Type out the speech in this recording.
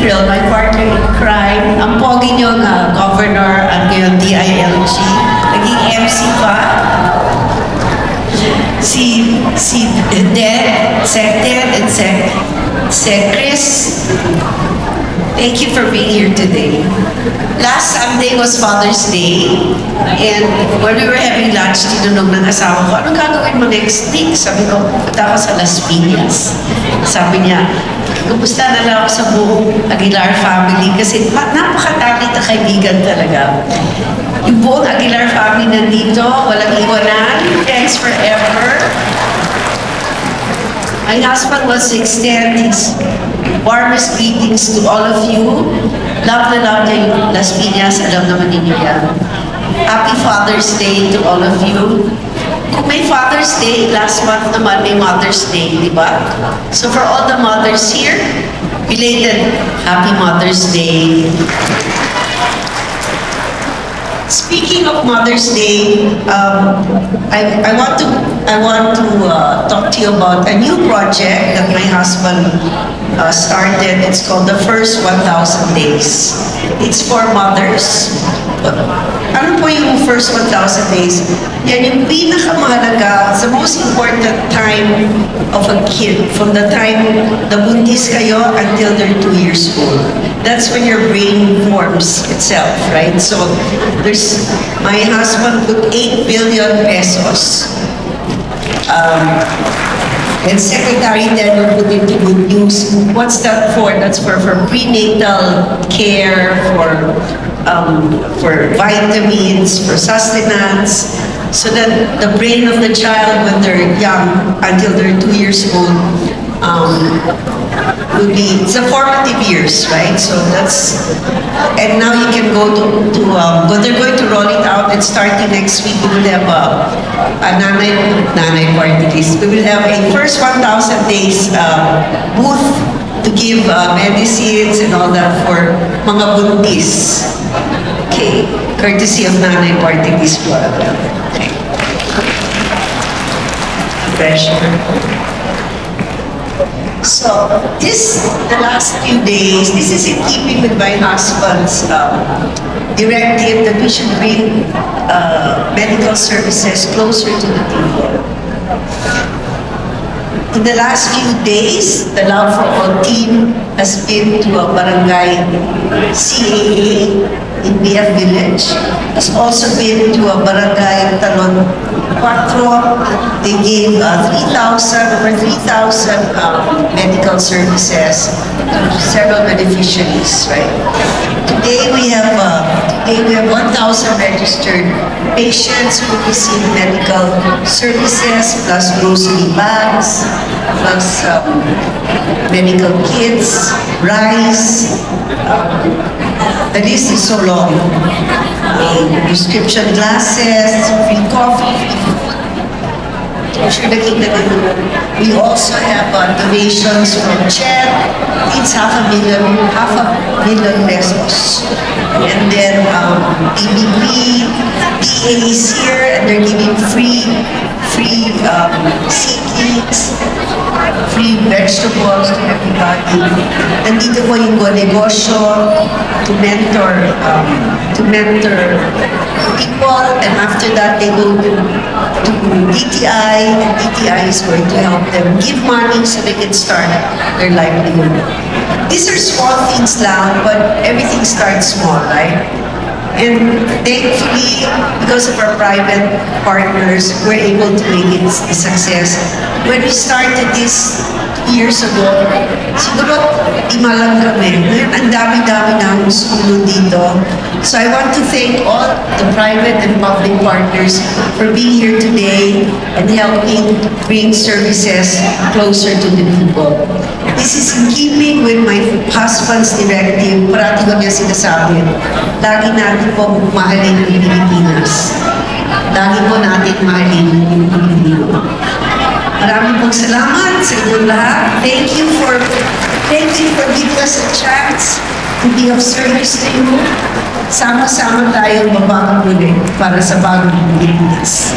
April, my partner in crime, ang pogi niyong governor at ngayon DILG, naging MC pa. Si Ded, Sec Ded, and Sec Chris, thank you for being here today. Last Sunday was Father's Day, and when we were having lunch, tinanong ng asawa ko, anong gagawin mo next week? Sabi ko, punta ako sa Las Piñas. Sabi niya, kumusta na lang ako sa buong Aguilar family kasi napakatalit na kaibigan talaga. Yung buong Aguilar family nandito, walang iwanan, friends forever. My husband was extend his warmest greetings to all of you. Love na love niya yung Las Piñas, alam naman ninyo yan. Happy Father's Day to all of you. Kung may Father's Day, last month naman may Mother's Day, di ba? So for all the mothers here, belated Happy Mother's Day. Speaking of Mother's Day, I want to talk to you about a new project that my husband started. It's called the First 1,000 Days. It's for mothers. Ano po yung first 1,000 days? Yan yung pinakamahalaga, the most important time of a kid, from the time nabuntis kayo until they're 2 years old. That's when your brain forms itself, right? So, my husband put 8 billion pesos. And Secretary then will put into good news. What's that for? That's for prenatal care, for vitamins, for sustenance, so that the brain of the child when they're young, until they're 2 years old, will be, it's a formative years, right? So that's, and now you can go but they're going to roll it out, and starting next week, we will have a nanay party list. We will have a first 1,000 days booth to give medicines and all that for mga buntis. Okay, courtesy of nanay party list for okay. Pressure. So, the last few days, this is in keeping with my husband's directive that we should bring medical services closer to the people. In the last few days, the Love for All team has been to a barangay CAA in BF Village. Has also been to a barangay Talon 4. They gave over 3,000 medical services to several beneficiaries, right? Today we have 1,000 registered patients who receive medical services, plus grocery bags, plus medical kits, rice. The list is so long. Prescription glasses, free coffee, free food. I'm sure nakita nyo. We also have donations from CHED. It's half a million pesos. And then DBP, DA is here, and they're giving free seed kits, free vegetables to everybody. Nandito po yung negosyo to mentor people, and after that they go to DTI, and DTI is going to help them give money so they can start their livelihood. These are small things lang, but everything starts small, right? And thankfully, because of our private partners, we're able to make it a success. When we started this years ago, siguro lima lang kami. Ngayon, ang dami-dami na sumunod dito. So I want to thank all the private and public partners for being here today and helping bring services closer to the people. This is in keeping with my husband's directive. Parati ko niya sinasabi, lagi natin po mahalin ang Pilipinas. Lagi po natin mahalin ang Pilipino. Maraming pong salamat sa inyong lahat. Thank you for giving us a chance to be of service to you. Sama-sama tayong mabangon muli para sa bagong Pilipinas.